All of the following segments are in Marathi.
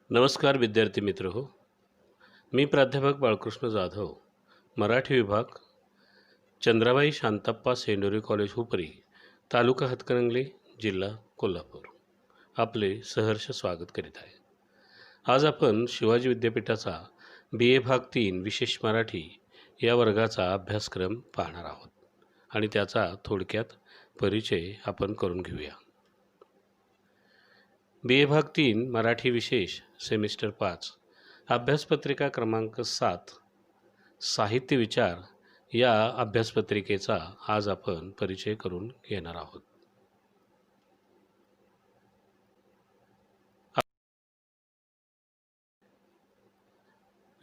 नमस्कार विद्यार्थी मित्र हो. मी प्राध्यापक बाळकृष्ण जाधव, मराठी विभाग, चंद्राबाई शांताप्पा सेंडोरी कॉलेज हुपरी, तालुका हातकणंगले, जिल्हा कोल्हापूर, आपले सहर्ष स्वागत करीत आहे. आज आपण शिवाजी विद्यापीठाचा BA भाग 3 विशेष मराठी या वर्गाचा अभ्यासक्रम पाहणार आहोत आणि त्याचा थोडक्यात परिचय आपण करून घेऊया. BA भाग 3 मराठी विशेष सेमिस्टर 5 अभ्यासपत्रिका क्रमांक 7 साहित्य विचार या अभ्यासपत्रिकेचा आज आपण परिचय करून घेणार आहोत.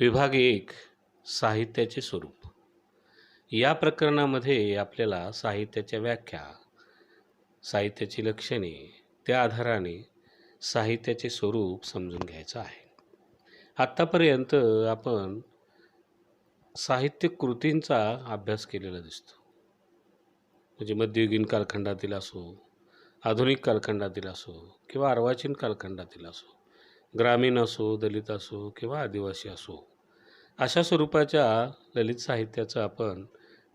विभाग 1 साहित्याचे स्वरूप. या प्रकरणामध्ये आपल्याला साहित्याच्या व्याख्या, साहित्याची लक्षणे, त्या आधाराने साहित्याचे स्वरूप समजून घ्यायचं आहे. आत्तापर्यंत आपण साहित्य कृतींचा अभ्यास केलेला दिसतो. म्हणजे मध्ययुगीन कालखंडातील असो, आधुनिक कालखंडातील असो किंवा अर्वाचीन कालखंडातील असो, ग्रामीण असो, दलित असो किंवा आदिवासी असो, अशा स्वरूपाच्या ललित साहित्याचा आपण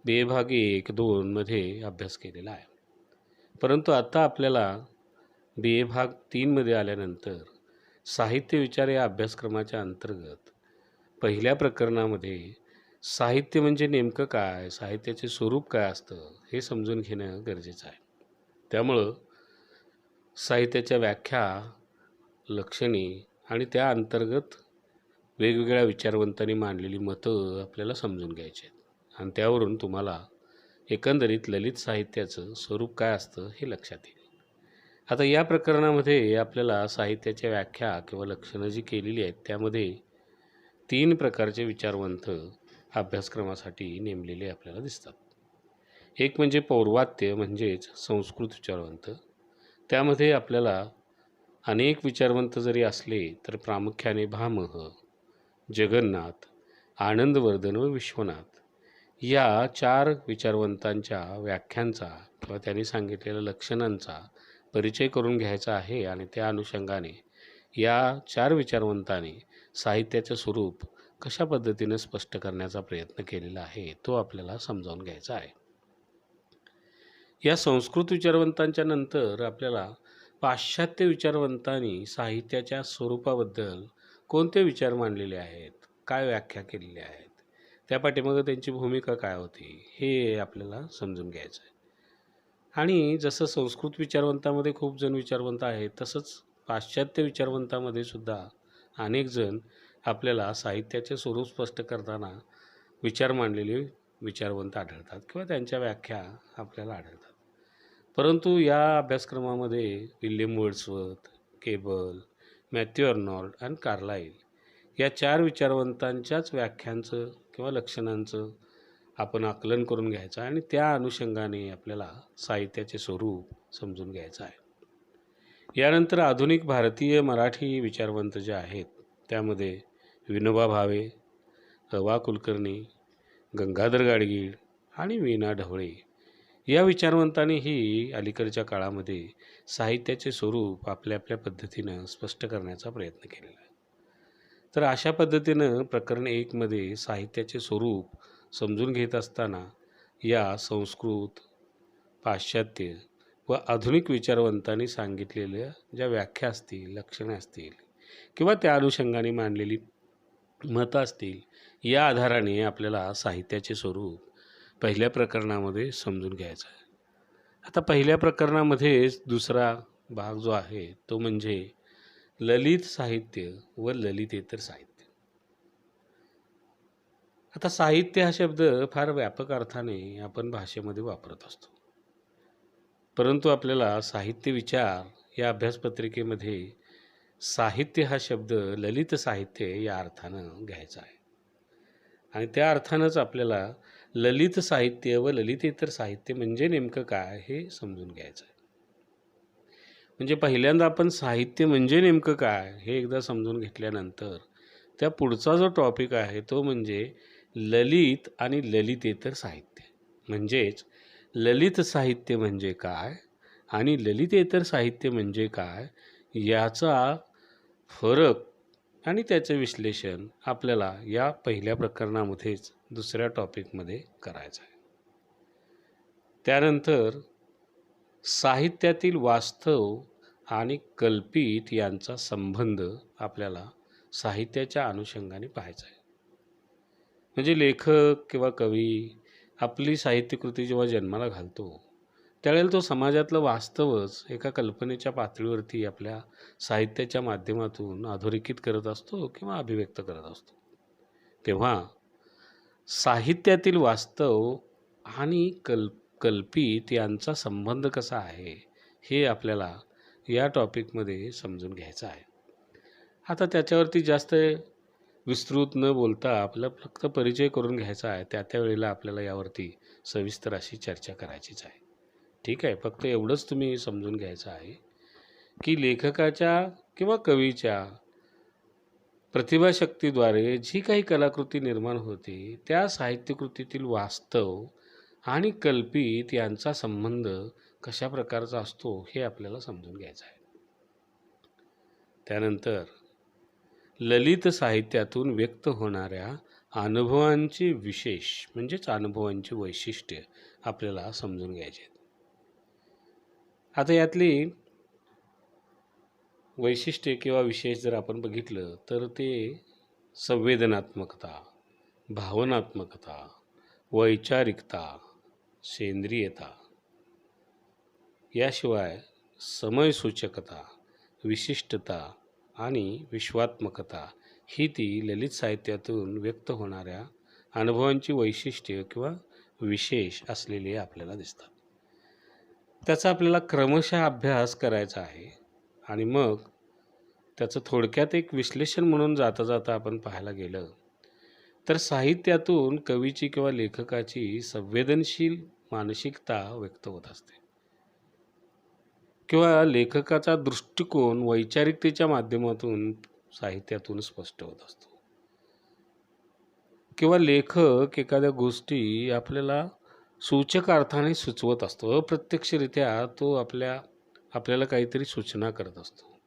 BA भाग 1, 2 मध्ये अभ्यास केलेला आहे. परंतु आता आपल्याला BA भाग 3 मध्ये आल्यानंतर साहित्य विचार या अभ्यासक्रमाच्या अंतर्गत पहिल्या प्रकरणामध्ये साहित्य म्हणजे नेमकं काय, साहित्याचे स्वरूप काय असतं हे समजून घेणं गरजेचं आहे. त्यामुळं साहित्याच्या व्याख्या, लक्षणे आणि त्या अंतर्गत वेगवेगळ्या विचारवंतांनी मांडलेली मतं आपल्याला समजून घ्यायची आहेत आणि त्यावरून तुम्हाला एकंदरीत ललित साहित्याचं स्वरूप काय असतं हे लक्षात येईल. आता या प्रकरणामध्ये आपल्याला साहित्याच्या व्याख्या किंवा लक्षणं जी केलेली आहेत त्यामध्ये 3 प्रकारचे विचारवंत अभ्यासक्रमासाठी नेमलेले आपल्याला दिसतात. एक म्हणजे पौर्वात्य म्हणजेच संस्कृत विचारवंत. त्यामध्ये आपल्याला अनेक विचारवंत जरी असले तर प्रामुख्याने भामह, जगन्नाथ, आनंदवर्धन व विश्वनाथ या 4 विचारवंतांच्या व्याख्यांचा किंवा त्यांनी सांगितलेल्या लक्षणांचा परिचय करून घ्यायचा आहे आणि त्या अनुषंगाने या 4 विचारवंतांनी साहित्याचं स्वरूप कशा पद्धतीने स्पष्ट करण्याचा प्रयत्न केलेला आहे तो आपल्याला समजावून घ्यायचा आहे. या संस्कृत विचारवंतांच्या नंतर आपल्याला पाश्चात्य विचारवंतांनी साहित्याच्या स्वरूपाबद्दल कोणते विचार मांडलेले आहेत, काय व्याख्या केलेल्या आहेत, त्या पाठीमागे त्यांची भूमिका काय होती हे आपल्याला समजून घ्यायचं आहे. आणि जसं संस्कृत विचारवंतामध्ये खूप जण विचारवंत आहेत तसंच पाश्चात्य विचारवंतामध्ये सुद्धा अनेक जण आपल्याला साहित्याचे स्वरूप स्पष्ट करताना विचार मांडलेले विचारवंत आढळतात किंवा त्यांच्या व्याख्या आपल्याला आढळतात. परंतु या अभ्यासक्रमामध्ये William Wordsworth, cable, Matthew Arnold आणि कार्लाइल या 4 विचारवंतांच्याच व्याख्यांचं किंवा लक्षणांचं आपण आकलन करून घ्यायचं आणि त्या अनुषंगाने आपल्याला साहित्याचे स्वरूप समजून घ्यायचं आहे. यानंतर आधुनिक भारतीय मराठी विचारवंत जे आहेत त्यामध्ये विनोबा भावे, वा कुलकर्णी, गंगाधर गाडगीळ आणि वीणा ढवळे या विचारवंतांनीही अलीकडच्या काळामध्ये साहित्याचे स्वरूप आपल्या आपल्या पद्धतीनं स्पष्ट करण्याचा प्रयत्न केलेला आहे. तर अशा पद्धतीनं प्रकरण 1 मध्ये साहित्याचे स्वरूप समजून घेत असताना या संस्कृत, पाश्चात्य व आधुनिक विचारवंतांनी सांगितलेल्या ज्या व्याख्या असतील, लक्षणे असतील किंवा त्या अनुषंगाने मांडलेली मतं असतील या आधाराने आपल्याला साहित्याचे स्वरूप पहिल्या प्रकरणामध्ये समजून घ्यायचं आहे. आता पहिल्या प्रकरणामध्ये दुसरा भाग जो आहे तो म्हणजे ललित साहित्य व ललितेतर साहित्य. आता साहित्य हा शब्द फार व्यापक अर्थाने आपण भाषेमध्ये वापरत असतो. परंतु आपल्याला साहित्य विचार या अभ्यासपत्रिकेमध्ये साहित्य हा शब्द ललित साहित्य या अर्थानं घ्यायचा आहे आणि त्या अर्थानंच आपल्याला ललित साहित्य व ललितेतर साहित्य म्हणजे नेमकं काय हे समजून घ्यायचं आहे. म्हणजे पहिल्यांदा आपण साहित्य म्हणजे नेमकं काय हे एकदा समजून घेतल्यानंतर त्या पुढचा जो टॉपिक आहे तो म्हणजे ललित आणि ललितेतर साहित्य. म्हणजेच ललित साहित्य म्हणजे काय आणि ललितेतर साहित्य म्हणजे काय याचा फरक आणि त्याचे विश्लेषण आपल्याला या पहिल्या प्रकरणामध्येच दुसऱ्या टॉपिकमध्ये करायचं आहे. त्यानंतर साहित्यातील वास्तव आणि कल्पित यांचा संबंध आपल्याला साहित्याच्या अनुषंगाने पाहायचा आहे. म्हणजे लेखक किंवा कवी आपली साहित्यकृती जेव्हा जन्माला घालतो त्यावेळेला तो समाजातलं वास्तवच एका कल्पनेच्या पातळीवरती आपल्या साहित्याच्या माध्यमातून अधोरेखित करत असतो किंवा अभिव्यक्त करत असतो. तेव्हा साहित्यातील वास्तव आणि कल्पित यांचा संबंध कसा आहे हे आपल्याला या टॉपिकमध्ये समजून घ्यायचं आहे. आता त्याच्यावरती जास्त विस्तृत न बोलता आपला फक्त परिचय करून घ्यायचा आहे. त्या वेळेला आपल्याला यावरती सविस्तर अशी चर्चा करायचीच आहे. ठीक आहे, फक्त एवढंच तुम्ही समजून घ्यायचं आहे की लेखकाच्या किंवा कवीच्या प्रतिभाशक्तीद्वारे जी काही कलाकृती निर्माण होते त्या साहित्यकृतीतील वास्तव आणि कल्पित यांचा संबंध कशा प्रकारचा असतो हे आपल्याला समजून घ्यायचं आहे. त्यानंतर ललित साहित्यातून व्यक्त होणाऱ्या अनुभवांचे विशेष म्हणजेच अनुभवांची वैशिष्ट्ये आपल्याला समजून घ्यायची आहेत. आता यातली वैशिष्ट्ये किंवा विशेष जर आपण बघितलं तर ते संवेदनात्मकता, भावनात्मकता, वैचारिकता, सेंद्रियता, याशिवाय समयसूचकता, विशिष्टता आणि विश्वात्मकता ही ती ललित साहित्यातून व्यक्त होणाऱ्या अनुभवांची वैशिष्ट्ये किंवा विशेष असलेली आपल्याला दिसतात. त्याचा आपल्याला क्रमशः अभ्यास करायचा आहे आणि मग त्याचं थोडक्यात एक विश्लेषण म्हणून जाता जाता आपण पाहायला गेलं तर साहित्यातून कवीची किंवा लेखकाची संवेदनशील मानसिकता व्यक्त होत असते किंवा लेखकाचा दृष्टिकोन वैचारिकतेच्या माध्यमातून साहित्यातून स्पष्ट होत असतो किंवा लेखक एखाद्या गोष्टी आपल्याला सूचक अर्थाने सुचवत असतो. अप्रत्यक्षरित्या तो आपल्याला काहीतरी सूचना करत असतो,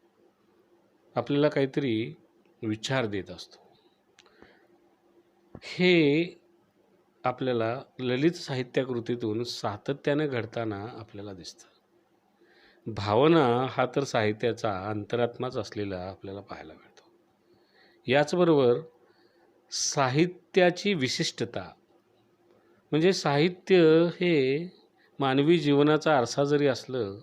आपल्याला काहीतरी विचार देत असतो. हे आपल्याला ललित साहित्यकृतीतून सातत्याने घडताना आपल्याला दिसतं. भावना हा तर साहित्याचा अंतरात्माच असलेला आपल्याला पाहायला मिळतो. याचबरोबर साहित्याची विशिष्टता म्हणजे साहित्य हे मानवी जीवनाचा आरसा जरी असलं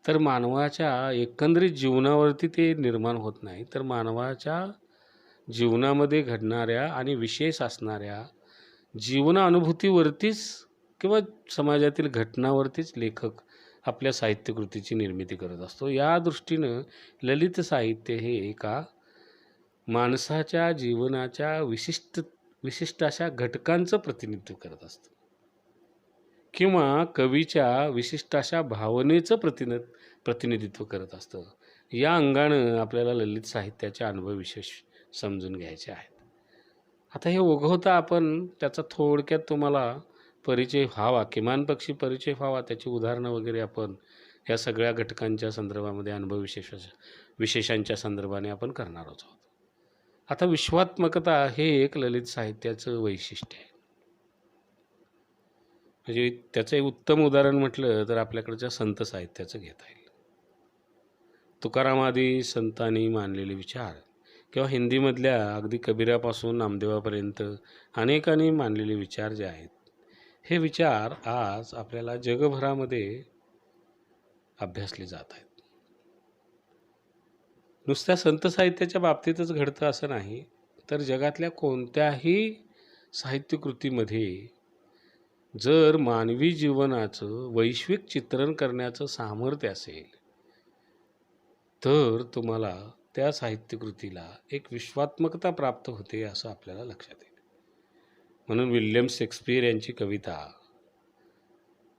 तर मानवाच्या एकंदरीत जीवनावरती ते निर्माण होत नाही, तर मानवाच्या जीवनामध्ये घडणाऱ्या आणि विशेष असणाऱ्या जीवनानुभूतीवरतीच किंवा समाजातील घटनावरतीच लेखक आपल्या साहित्यकृतीची निर्मिती करत असतो. या दृष्टीनं ललित साहित्य हे एका माणसाच्या जीवनाच्या विशिष्ट अशा घटकांचं प्रतिनिधित्व करत असतं किंवा कवीच्या विशिष्ट अशा भावनेचं प्रतिनिधित्व करत असतं. या अंगानं आपल्याला ललित साहित्याचे अनुभव विशेष समजून घ्यायचे आहेत. आता हे ओघवता आपण त्याचा थोडक्यात तुम्हाला परिचय व्हावा, किमान पक्षी परिचय व्हावा, त्याची उदाहरणं वगैरे आपण या सगळ्या घटकांच्या संदर्भामध्ये अनुभव विशेषांच्या संदर्भाने आपण करणार आहोत. आता विश्वात्मकता हे एक ललित साहित्याचं वैशिष्ट्य आहे. म्हणजे त्याचं एक उत्तम उदाहरण म्हटलं तर आपल्याकडच्या संत साहित्याचं घेता येईल. तुकारामादी संतांनी मानलेले विचार किंवा हिंदीमधल्या अगदी कबीरापासून नामदेवापर्यंत अनेकांनी मानलेले विचार जे आहेत, हे विचार आज आपल्याला जगभरामध्ये अभ्यासले जात आहेत. नुसत्या संत साहित्याच्या बाबतीतच घडतं असं नाही, तर जगातल्या कोणत्याही साहित्यकृतीमध्ये जर मानवी जीवनाचं वैश्विक चित्रण करण्याचं सामर्थ्य असेल तर तुम्हाला त्या साहित्यकृतीला एक विश्वात्मकता प्राप्त होते असं आपल्याला लक्षात येईल. म्हणून विल्यम शेक्सपियर यांची कविता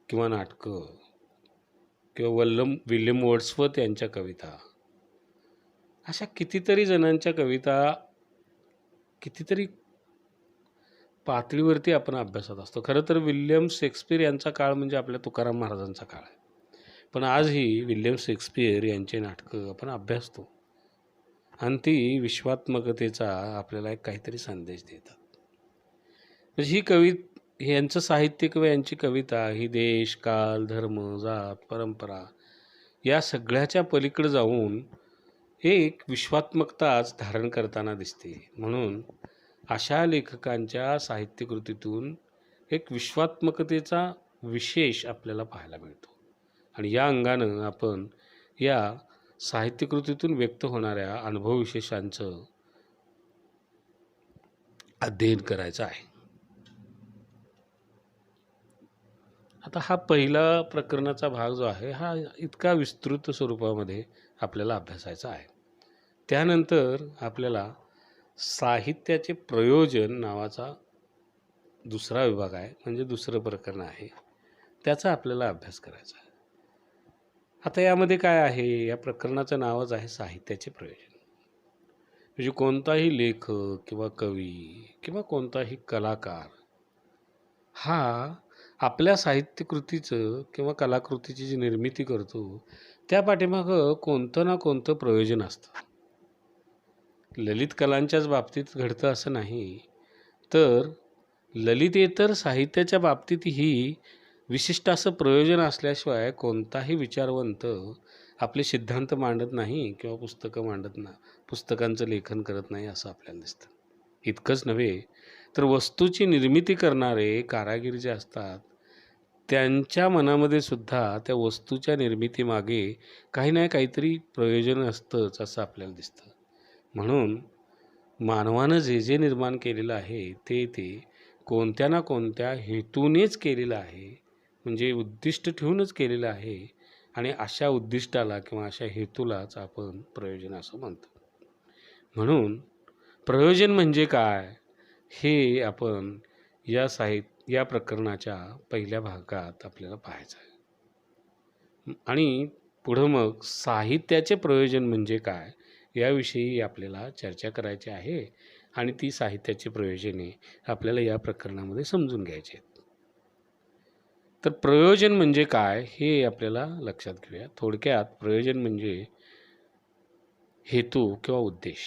किंवा नाटकं किंवा विल्यम वर्ड्सवर्थ यांच्या कविता, अशा कितीतरी जणांच्या कविता कितीतरी पातळीवरती आपण अभ्यासात असतो. खरं तर विल्यम शेक्सपियर यांचा काळ म्हणजे आपल्या तुकाराम महाराजांचा काळ आहे, पण आजही विल्यम शेक्सपियर यांचे नाटकं आपण अभ्यासतो आणि ती विश्वात्मकतेचा आपल्याला एक काहीतरी संदेश देतात. म्हणजे यांचं साहित्य किंवा यांची कविता ही देश, काल, धर्म, जात, परंपरा या सगळ्याच्या पलीकडे जाऊन एक विश्वात्मकताच धारण करताना दिसते. म्हणून अशा लेखकांच्या साहित्यकृतीतून एक विश्वात्मकतेचा विशेष आपल्याला पाहायला मिळतो. आणि या अंगानं आपण या साहित्यकृतीतून व्यक्त होणाऱ्या अनुभवविशेषांचं अध्ययन करायचं आहे. आता हा पहिला प्रकरणाचा भाग जो आहे हा इतका विस्तृत स्वरूपामध्ये आपल्याला अभ्यासायचा आहे. त्यानंतर आपल्याला साहित्याचे प्रयोजन नावाचा दुसरा विभाग आहे, म्हणजे दुसरं प्रकरण आहे, त्याचा आपल्याला अभ्यास करायचा आहे. आता यामध्ये काय आहे, या प्रकरणाचं नावच आहे साहित्याचे प्रयोजन. म्हणजे कोणताही लेखक किंवा कवी किंवा कोणताही कलाकार हा आपल्या साहित्यकृतीचं किंवा कलाकृतीची जी निर्मिती करतो त्या पाठीमागं कोणतं ना कोणतं प्रयोजन असतं. ललित कलांच्याच बाबतीत घडतं असं नाही, तर ललितेतर साहित्याच्या बाबतीतही विशिष्ट असं प्रयोजन असल्याशिवाय कोणताही विचारवंत आपले सिद्धांत मांडत नाही किंवा पुस्तकांचं लेखन करत नाही असं आपल्याला दिसतं. इतकंच नव्हे तर वस्तूची निर्मिती करणारे कारागीर जे असतात त्यांच्या मनामध्ये सुद्धा त्या वस्तूच्या निर्मितीमागे काही ना काहीतरी प्रयोजन असतंच असं आपल्याला दिसतं. म्हणून मानवानं जे जे निर्माण केलेलं आहे ते कोणत्या ना कोणत्या हेतूनेच केलेलं आहे, म्हणजे उद्दिष्ट ठेवूनच केलेलं आहे. आणि अशा उद्दिष्टाला किंवा अशा हेतूलाच आपण प्रयोजन असं म्हणतो. म्हणून प्रयोजन म्हणजे काय हे आपण या प्रकरणाच्या पहिल्या भागात आपल्याला पाहायचं आहे. आणि पुढं मग साहित्याचे प्रयोजन म्हणजे काय याविषयी आपल्याला चर्चा करायची आहे. आणि ती साहित्याची प्रयोजने आपल्याला या प्रकरणामध्ये समजून घ्यायची आहेत. तर प्रयोजन म्हणजे काय हे आपल्याला लक्षात घेऊया. थोडक्यात प्रयोजन म्हणजे हेतू किंवा उद्देश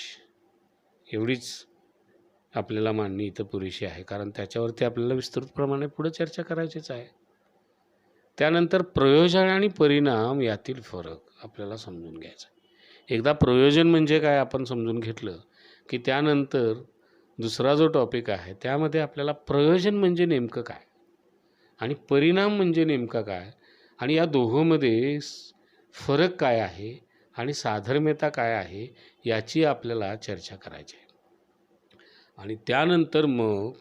एवढीच आपल्याला मांडणी इथं पुरेशी आहे, कारण त्याच्यावरती आपल्याला विस्तृतप्रमाणे पुढे चर्चा करायचीच आहे. त्यानंतर प्रयोजन आणि परिणाम यातील फरक आपल्याला समजून घ्यायचा. एकदा प्रयोजन म्हणजे काय आपण समजून घेतलं की त्यानंतर दुसरा जो टॉपिक आहे त्यामध्ये आपल्याला प्रयोजन म्हणजे नेमकं काय आणि परिणाम म्हणजे नेमका काय आणि या दोहोंमध्ये फरक काय आहे आणि साधर्म्यता काय आहे याची आपल्याला चर्चा करायची आहे. आणि त्यानंतर मग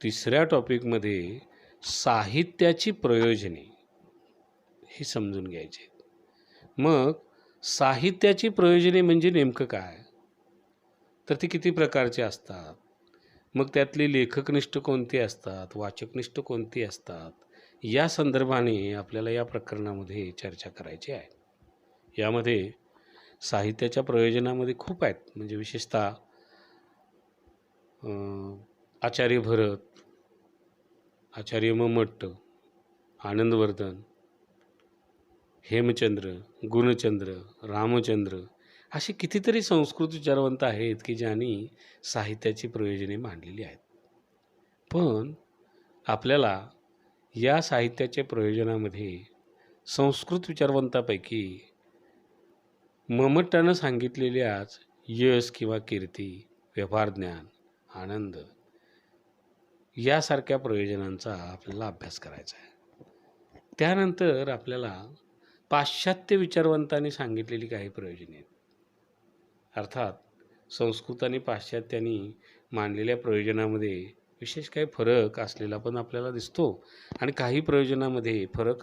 तिसऱ्या टॉपिकमध्ये साहित्याची प्रयोजने ही समजून घ्यायची. मग साहित्याची प्रयोजने म्हणजे नेमकं काय, तर ती किती प्रकारची असतात, मग त्यातली लेखकनिष्ठ कोणती असतात, वाचकनिष्ठ कोणती असतात, या संदर्भाने आपल्याला या प्रकरणामध्ये चर्चा करायची आहे. यामध्ये साहित्याच्या प्रयोजनामध्ये खूप आहेत. म्हणजे विशेषतः आचार्य भरत, आचार्य मम्मट, आनंदवर्धन, हेमचंद्र, गुणचंद्र, रामचंद्र असे कितीतरी संस्कृत विचारवंत आहेत की ज्यांनी साहित्याची प्रयोजने मांडलेली आहेत. पण आपल्याला या साहित्याच्या प्रयोजनामध्ये संस्कृत विचारवंतापैकी मम्मटानं सांगितलेल्याच यश किंवा कीर्ती, व्यवहारज्ञान, आनंद यासारख्या प्रयोजनांचा आपल्याला अभ्यास करायचा आहे. त्यानंतर आपल्याला पाश्चात्य विचारवंतांनी सांगितलेली काही प्रयोजने आहेत. अर्थात संस्कृत आणि पाश्चात्यांनी मांडलेल्या प्रयोजनामध्ये विशेष काही फरक असलेला पण आपल्याला दिसतो आणि काही प्रयोजनामध्ये फरक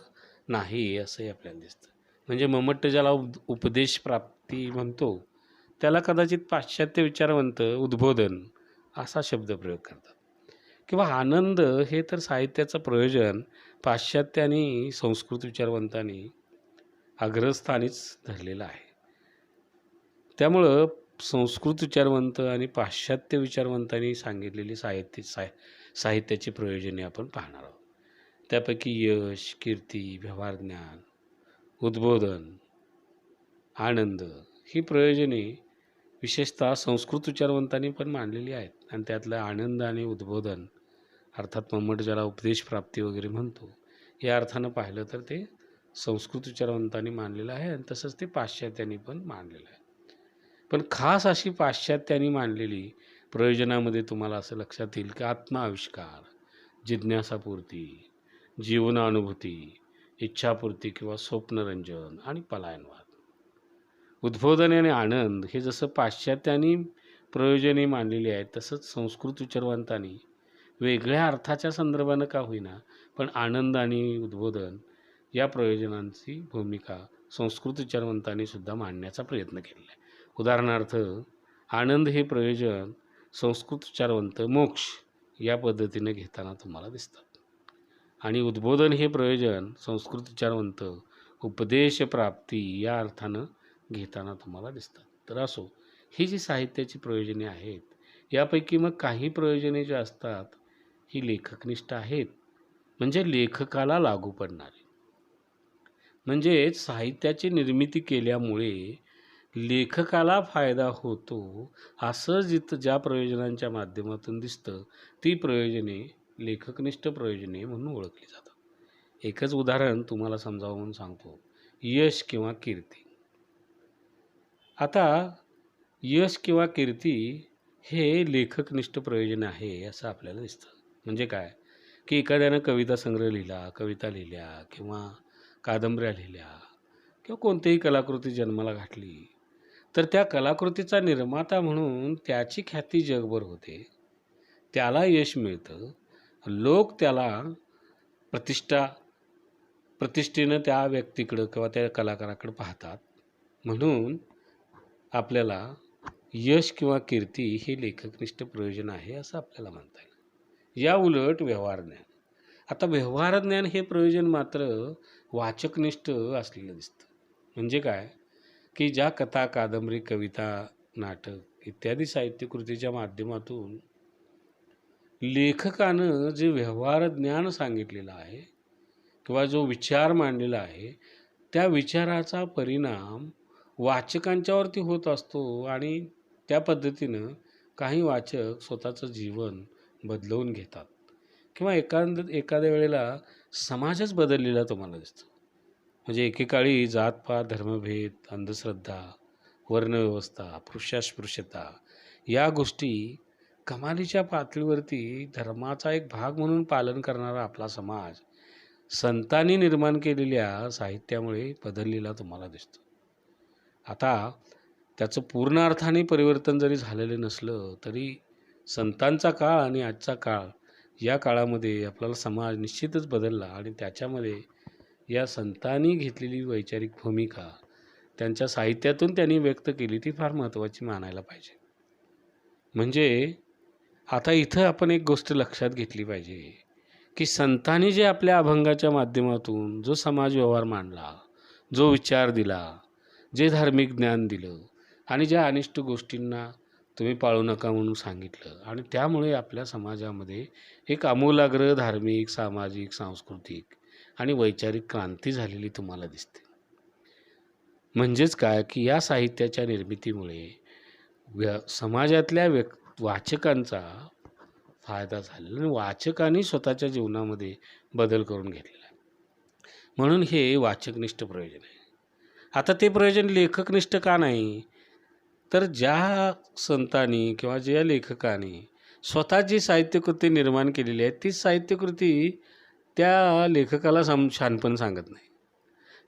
नाही असंही आपल्याला दिसतं. म्हणजे मम्मट ज्याला उपदेश प्राप्ती म्हणतो त्याला कदाचित पाश्चात्य विचारवंत उद्बोधन असा शब्दप्रयोग करतात. किंवा आनंद हे तर साहित्याचं प्रयोजन पाश्चात्य आणि संस्कृत विचारवंतांनी अग्रस्थानीच धरलेलं आहे. त्यामुळं संस्कृत विचारवंत आणि पाश्चात्य विचारवंतांनी सांगितलेली साहित्याची प्रयोजने आपण पाहणार आहोत. त्यापैकी यश, कीर्ती, व्यवहारज्ञान, उद्बोधन, आनंद ही प्रयोजने विशेषतः संस्कृत उच्चारवंतांनी पण मांडलेली आहेत आणि त्यातलं आनंद आणि उद्बोधन अर्थात मम्मट ज्याला उपदेश प्राप्ती वगैरे म्हणतो, या अर्थानं पाहिलं तर ते संस्कृत उच्चारवंतांनी मांडलेलं आहे आणि तसंच ते पाश्चात्यांनी पण मांडलेलं आहे. पण खास अशी पाश्चात्यांनी मांडलेली प्रयोजनामध्ये तुम्हाला असं लक्षात येईल की आत्माविष्कार, जिज्ञासापूर्ती, जीवनानुभूती, इच्छापूर्ती किंवा स्वप्नरंजन आणि पलायनवाद. उद्बोधन आणि आनंद हे जसं पाश्चात्यांनी प्रयोजने मांडलेली आहेत, तसंच संस्कृत उच्चारवंतांनी वेगळ्या अर्थाच्या संदर्भानं का होईना, पण आनंद आणि उद्बोधन या प्रयोजनांची भूमिका संस्कृत उच्चारवंतांनी सुद्धा मांडण्याचा प्रयत्न केलेला आहे. उदाहरणार्थ, आनंद हे प्रयोजन संस्कृत उच्चारवंत मोक्ष या पद्धतीने घेताना तुम्हाला दिसतात आणि उद्बोधन हे प्रयोजन संस्कृत उच्चारवंत उपदेश प्राप्ती या अर्थानं घेताना तुम्हाला दिसतात. तर असो, ही जी साहित्याची प्रयोजने आहेत, यापैकी मग काही प्रयोजने जी असतात ही लेखकनिष्ठ आहेत, म्हणजे लेखकाला लागू पडणारी. म्हणजे साहित्याची निर्मिती केल्यामुळे लेखकाला फायदा होतो, असं ज्या प्रयोजनांच्या माध्यमातून दिसतं, ती प्रयोजने लेखकनिष्ठ प्रयोजने म्हणून ओळखली जातात. एकच उदाहरण तुम्हाला समजावून सांगतो. यश किंवा कीर्ती. आता यश किंवा कीर्ती हे लेखकनिष्ठ प्रयोजन आहे असं आपल्याला दिसतं. म्हणजे काय, की एखाद्यानं कविता संग्रह लिहिला, कविता लिहिल्या किंवा कादंबऱ्या लिहिल्या किंवा कोणतीही कलाकृती जन्माला घातली, तर त्या कलाकृतीचा निर्माता म्हणून त्याची ख्याती जगभर होते. त्याला यश मिळतं. लोक त्याला प्रतिष्ठेनं त्या व्यक्तीकडं किंवा त्या कलाकाराकडं पाहतात. म्हणून आपल्याला यश किंवा कीर्ती हे लेखकनिष्ठ प्रयोजन आहे असं आपल्याला म्हणता येईल. या उलट व्यवहार ज्ञान. आता व्यवहार ज्ञान हे प्रयोजन मात्र वाचकनिष्ठ असलेलं दिसतं. म्हणजे काय, की ज्या कथा, कादंबरी, कविता, नाटक इत्यादी साहित्यकृतीच्या माध्यमातून लेखकानं जे व्यवहार ज्ञान सांगितलेलं आहे किंवा जो विचार मांडलेला आहे, त्या विचाराचा परिणाम वाचकांच्यावरती होत असतो आणि त्या पद्धतीनं काही वाचक स्वतःचं जीवन बदलवून घेतात किंवा एखाद्या वेळेला समाजच बदललेला तुम्हाला दिसतो. म्हणजे एकेकाळी जातपात, धर्मभेद, अंधश्रद्धा, वर्णव्यवस्था, स्पृश्यता या गोष्टी कमालीच्या पातळीवरती धर्माचा एक भाग म्हणून पालन करणारा आपला समाज संतांनी निर्माण केलेल्या साहित्यामुळे बदललेला तुम्हाला दिसतो. आता त्याचं पूर्ण अर्थाने परिवर्तन जरी झालेलं नसलं, तरी संतांचा काळ आणि आजचा काळ या काळामध्ये आपल्याला समाज निश्चितच बदलला आणि त्याच्यामध्ये या संतांनी घेतलेली वैचारिक भूमिका त्यांच्या साहित्यातून त्यांनी व्यक्त केली, ती फार महत्त्वाची मानायला पाहिजे. म्हणजे आता इथं आपण एक गोष्ट लक्षात घेतली पाहिजे, की संतांनी जे आपल्या अभंगाच्या माध्यमातून जो समाज व्यवहार मांडला, जो विचार दिला, जे धार्मिक ज्ञान दिलं आणि ज्या अनिष्ट गोष्टींना तुम्ही पाळू नका म्हणून सांगितलं आणि त्यामुळे आपल्या समाजामध्ये एक आमूलाग्र धार्मिक, सामाजिक, सांस्कृतिक आणि वैचारिक क्रांती झालेली तुम्हाला दिसते. म्हणजेच काय, की या साहित्याच्या निर्मितीमुळे समाजातल्या वाचकांचा फायदा झालेला आणि वाचकांनी स्वतःच्या जीवनामध्ये बदल करून घेतलेला आहे. म्हणून हे वाचकनिष्ठ प्रयोजन आहे. आता ते प्रयोजन लेखकनिष्ठ का नाही, तर ज्या संतांनी किंवा ज्या लेखकाने स्वतः जी साहित्यकृती निर्माण केलेली आहे, ती साहित्यकृती त्या लेखकाला शहाणपण सांगत नाही.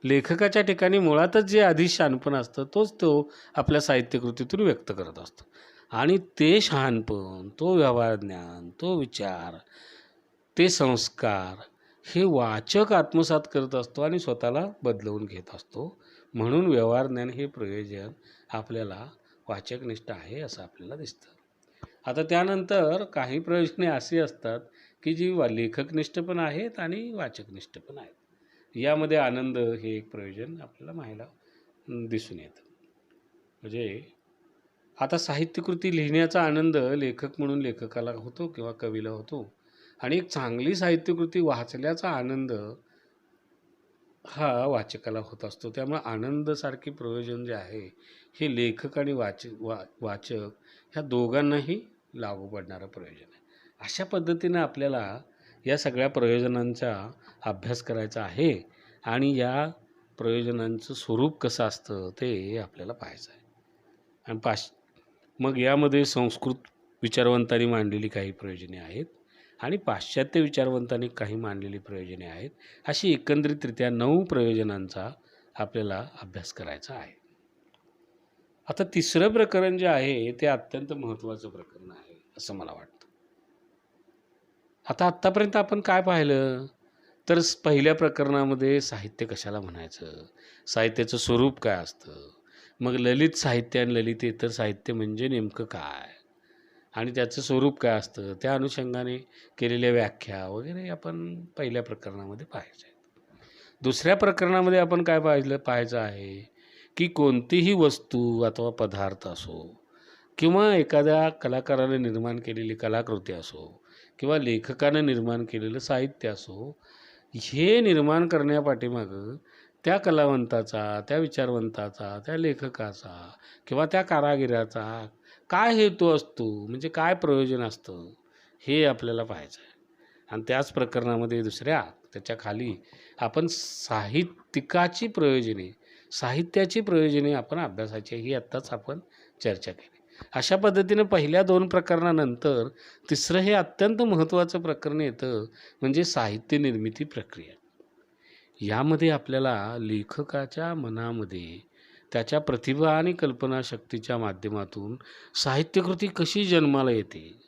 लेखकाच्या ठिकाणी मुळातच जे आधी शहाणपण असतं, तोच तो आपल्या साहित्यकृतीतून व्यक्त करत असतो आणि ते शहाणपण, तो व्यवहार ज्ञान, तो विचार, ते संस्कार हे वाचक आत्मसात करत असतो आणि स्वतःला बदलवून घेत असतो. म्हणून व्यवहार ज्ञान हे प्रयोजन आपल्याला वाचकनिष्ठ आहे असं आपल्याला दिसतं. आता त्यानंतर काही प्रयोजने अशी असतात की जी लेखकनिष्ठ पण आहेत आणि वाचकनिष्ठ पण आहेत. यामध्ये आनंद हे एक प्रयोजन आपल्याला पाहायला दिसून येतं. म्हणजे आता साहित्यकृती लिहिण्याचा आनंद लेखक म्हणून लेखकाला होतो किंवा कवीला होतो आणि एक चांगली साहित्यकृती वाचल्याचा आनंद हा वाचकाला होत असतो. त्यामुळे आनंदसारखे प्रयोजन जे आहे हे लेखक आणि वाचक ह्या दोघांनाही लागू पडणारं प्रयोजन आहे. अशा पद्धतीनं आपल्याला या सगळ्या प्रयोजनांचा अभ्यास करायचा आहे आणि या प्रयोजनांचं स्वरूप कसं असतं ते आपल्याला पाहायचं आहे. आणि मग यामध्ये संस्कृत विचारवंतांनी मांडलेली काही प्रयोजने आहेत आणि पाश्चात्य विचारवंतांनी काही मांडलेली प्रयोजने आहेत. अशी एकंदरीतरित्या 9 प्रयोजनांचा आपल्याला अभ्यास करायचा आहे. आता तिसरं प्रकरण जे आहे ते अत्यंत महत्त्वाचं प्रकरण आहे असं मला वाटतं. आता आत्तापर्यंत आपण काय पाहिलं तर पहिल्या प्रकरणामध्ये साहित्य कशाला म्हणायचं, साहित्याचं स्वरूप काय असतं, मग ललित साहित्य आणि ललितेतर साहित्य म्हणजे नेमकं काय आणि त्याचं स्वरूप काय असतं, त्या अनुषंगाने केलेल्या व्याख्या वगैरे आपण पहिल्या प्रकरणामध्ये पाहायचं आहे. दुसऱ्या प्रकरणामध्ये आपण काय पाहायचं आहे की कोणतीही वस्तू अथवा पदार्थ असो किंवा एखाद्या कलाकाराने निर्माण केलेली कलाकृती असो किंवा लेखकानं निर्माण केलेलं साहित्य असो, हे निर्माण करण्यापाठीमागं त्या कलावंताचा, त्या विचारवंताचा, त्या लेखकाचा किंवा त्या कारागिराचा काय हेतू असतो, म्हणजे काय प्रयोजन असतं, हे आपल्याला पाहायचं आहे. आणि त्याच प्रकरणामध्ये त्याच्या खाली आपण साहित्यिकाची प्रयोजने, साहित्याची प्रयोजने आपण अभ्यासाची ही आत्ताच आपण चर्चा केली. अशा पद्धतीनं पहिल्या 2 प्रकरणानंतर तिसरं हे अत्यंत महत्त्वाचं प्रकरण येतं, म्हणजे साहित्य निर्मिती प्रक्रिया. यामध्ये आपल्याला लेखकाच्या मनामध्ये त्याच्या प्रतिभा आणि कल्पनाशक्तीच्या माध्यमातून साहित्यकृती कशी जन्माला येते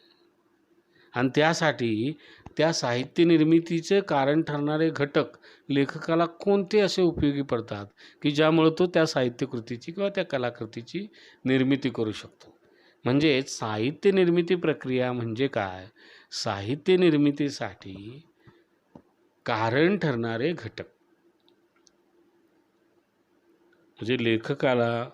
आणि त्यासाठी त्या साहित्य निर्मितीचं कारण ठरणारे घटक लेखकाला कोणते असे उपयोगी पडतात की ज्यामुळे तो त्या साहित्यकृतीची किंवा त्या कलाकृतीची निर्मिती करू शकतो. म्हणजेच साहित्य निर्मिती प्रक्रिया म्हणजे काय, साहित्य निर्मितीसाठी कारण ठरणारे घटक. म्हणजे लेखकाला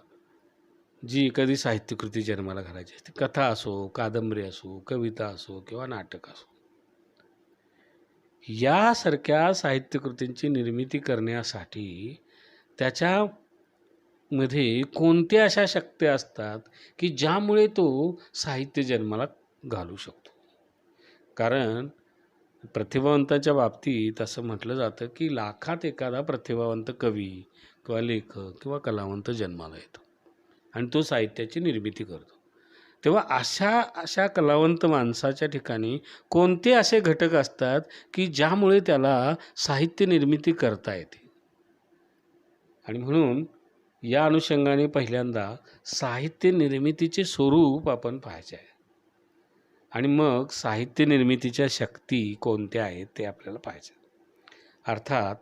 जी एखादी साहित्यकृती जन्माला घालायची असते, कथा असो, कादंबरी असो, कविता असो किंवा नाटक असो, यासारख्या साहित्यकृतींची निर्मिती करण्यासाठी त्याच्यामध्ये कोणत्या अशा शक्त्या असतात की ज्यामुळे तो साहित्य जन्माला घालू शकतो. कारण प्रतिभावंताच्या बाबतीत असं म्हटलं जातं की लाखात एखादा प्रतिभावंत कवी किंवा लेखक किंवा कलावंत जन्माला येतो आणि तो साहित्याची निर्मिती करतो. तेव्हा अशा कलावंत माणसाच्या ठिकाणी कोणते असे घटक असतात की ज्यामुळे त्याला साहित्य निर्मिती करता येते. आणि म्हणून या अनुषंगाने पहिल्यांदा साहित्य निर्मितीचे स्वरूप आपण पाहायचे आहे आणि मग साहित्य निर्मितीच्या शक्ती कोणत्या आहेत ते आपल्याला पाहायचे. अर्थात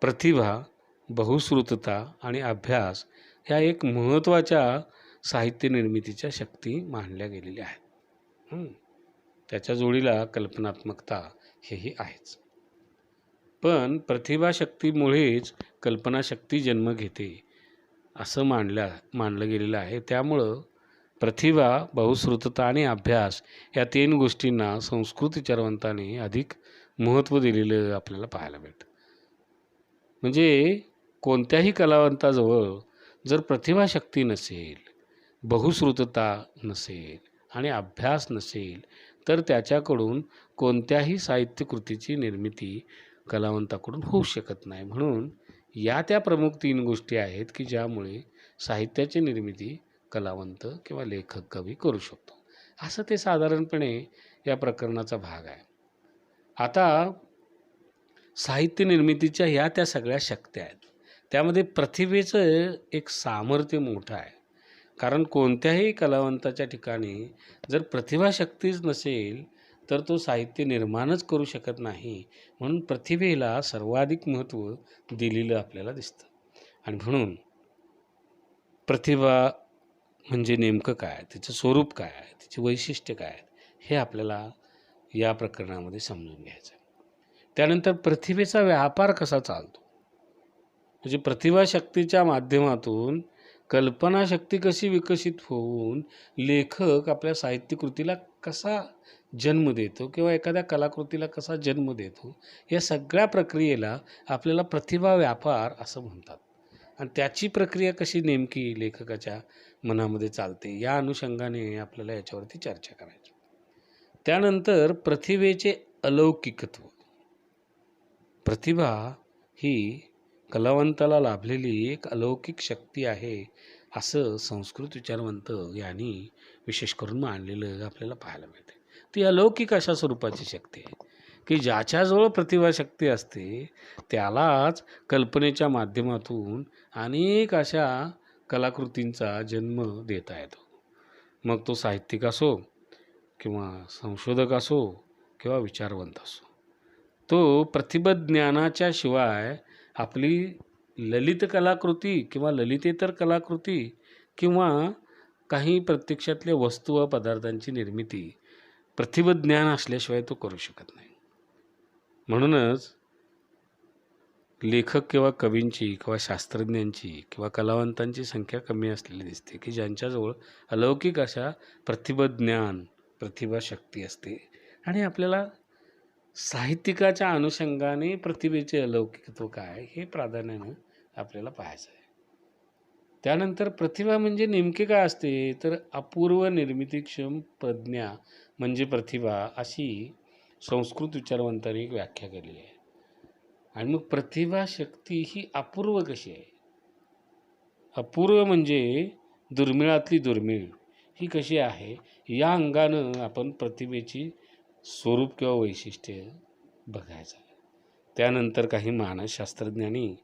प्रतिभा, बहुश्रुतता आणि अभ्यास ह्या एक महत्त्वाच्या साहित्य निर्मितीच्या शक्ती मानल्या गेलेल्या आहेत. त्याच्या जोडीला कल्पनात्मकता हेही आहेच. पण प्रतिभाशक्तीमुळेच कल्पनाशक्ती जन्म घेते असं मानलं गेलेलं आहे. त्यामुळं प्रतिभा, बहुश्रुतता आणि अभ्यास या 3 गोष्टींना संस्कृत विचारवंतांनी अधिक महत्त्व दिलेलं आपल्याला पाहायला मिळतं. म्हणजे कोणत्याही कलावंताजवळ जर प्रतिभाशक्ती नसेल, बहुश्रुतता नसेल आणि अभ्यास नसेल तर त्याच्याकडून कोणत्याही साहित्यकृतीची निर्मिती कलावंताकडून होऊ शकत नाही. म्हणून त्या प्रमुख 3 गोष्टी आहेत की ज्यामुळे साहित्याची निर्मिती कलावंत किंवा लेखक, कवी करू शकतो. असं ते साधारणपणे या प्रकरणाचा भाग आहे. आता साहित्य निर्मितीच्या त्या सगळ्या शक्त्या आहेत. त्यामध्ये प्रतिभेचं एक सामर्थ्य मोठं आहे. कारण कोणत्याही कलावंताच्या ठिकाणी जर प्रतिभाशक्तीच नसेल तर तो साहित्य निर्माणच करू शकत नाही. म्हणून प्रतिभेला सर्वाधिक महत्त्व दिलेलं आपल्याला दिसतं. आणि म्हणून प्रतिभा म्हणजे नेमकं काय, तिचं स्वरूप काय आहे, तिची वैशिष्ट्य काय आहेत, हे आपल्याला या प्रकरणामध्ये समजून घ्यायचं आहे. त्यानंतर प्रतिभेचा व्यापार कसा चालतो, म्हणजे प्रतिभाशक्तीच्या माध्यमातून कल्पनाशक्ती कशी विकसित होऊन लेखक आपल्या साहित्यकृतीला कसा जन्म देतो किंवा एखाद्या कलाकृतीला कसा जन्म देतो, या सगळ्या प्रक्रियेला आपल्याला प्रतिभा व्यापार असं म्हणतात. आणि त्याची प्रक्रिया कशी नेमकी लेखकाच्या मनामध्ये चालते, या अनुषंगाने आपल्याला याच्यावरती चर्चा करायची. त्यानंतर प्रतिभेचे अलौकिकत्व. प्रतिभा ही कलावंताला लाभलेली एक अलौकिक शक्ती आहे, असं संस्कृत विचारवंत यांनी विशेष करून मांडलेलं आपल्याला पाहायला मिळते. ती अलौकिक अशा स्वरूपाची शक्ती आहे की ज्याच्याजवळ प्रतिभाशक्ती असते त्यालाच कल्पनेच्या माध्यमातून अनेक अशा कलाकृतींचा जन्म देता येतो. मग तो साहित्यिक असो किंवा संशोधक असो किंवा विचारवंत असो. तो प्रतिभज्ञानाच्या शिवाय आपली ललित कलाकृती किंवा ललितेतर कलाकृती किंवा काही प्रत्यक्षातल्या वस्तू व पदार्थांची निर्मिती प्रतिभज्ञान असल्याशिवाय तो करू शकत नाही. म्हणूनच लेखक किंवा कवींची किंवा शास्त्रज्ञांची किंवा कलावंतांची संख्या कमी असलेली दिसते की ज्यांच्याजवळ अलौकिक अशा प्रतिभज्ञान प्रतिभाशक्ती असते. आणि आपल्याला साहित्यिकाच्या अनुषंगाने प्रतिभेचे अलौकिकत्व काय हे प्राधान्यानं आपल्याला पाहायचं आहे. त्यानंतर प्रतिभा म्हणजे नेमके काय असते, तर अपूर्व निर्मितीक्षम प्रज्ञा म्हणजे प्रतिभा, अशी संस्कृत विचारवंतांनी एक व्याख्या केलेली आहे. आणि मग प्रतिभाशक्ती ही अपूर्व कशी आहे? अपूर्व म्हणजे दुर्मिळातली दुर्मिळ ही कशी आहे, या अंगानं आपण प्रतिभेची स्वरूप किंवा वैशिष्ट्य बघायचं आहे. त्यानंतर काही मानसशास्त्रज्ञांनी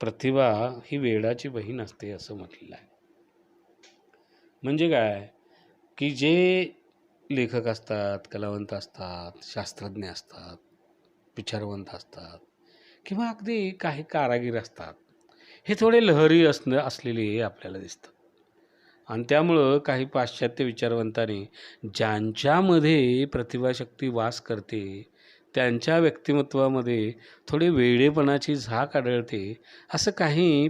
प्रतिभा ही वेडाची बहीण असते असं म्हटलेलं आहे. म्हणजे काय की जे लेखक असतात, कलावंत असतात, शास्त्रज्ञ असतात, विचारवंत असतात किंवा अगदी काही कारागीर असतात, हे थोडे लहरी असलेले आपल्याला दिसतात. आणि त्यामुळं काही पाश्चात्य विचारवंतांनी ज्यांच्यामध्ये प्रतिभाशक्ती वास करते त्यांच्या व्यक्तिमत्वामध्ये थोडे वेडेपणाची झाक आढळते, असं काही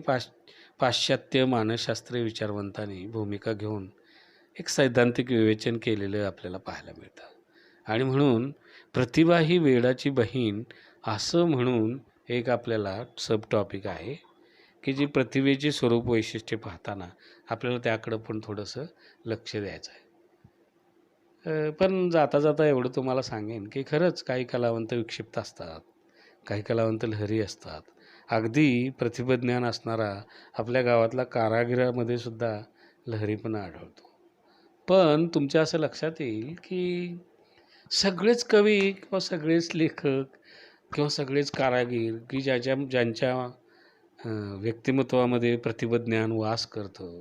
पाश्चात्य मानसशास्त्रीय विचारवंतांनी भूमिका घेऊन एक सैद्धांतिक विवेचन केलेलं आपल्याला पाहायला मिळतं. आणि म्हणून प्रतिभा ही वेडाची बहीण असं म्हणून एक आपल्याला सब टॉपिक आहे की जी प्रतिभेची स्वरूप वैशिष्ट्ये पाहताना आपल्याला त्याकडं पण थोडंसं लक्ष द्यायचं आहे. पण जाता जाता एवढं तुम्हाला सांगेन की खरंच काही कलावंत विक्षिप्त असतात, काही कलावंत लहरी असतात. अगदी प्रतिभज्ञान असणारा आपल्या गावातला कारागिरामध्ये सुद्धा लहरीपणा आढळतो. पण तुमच्या असं लक्षात येईल की सगळेच कवी किंवा सगळेच लेखक किंवा सगळेच कारागीर की ज्यांच्या व्यक्तिमत्वामध्ये प्रतिभज्ञान वास करतं,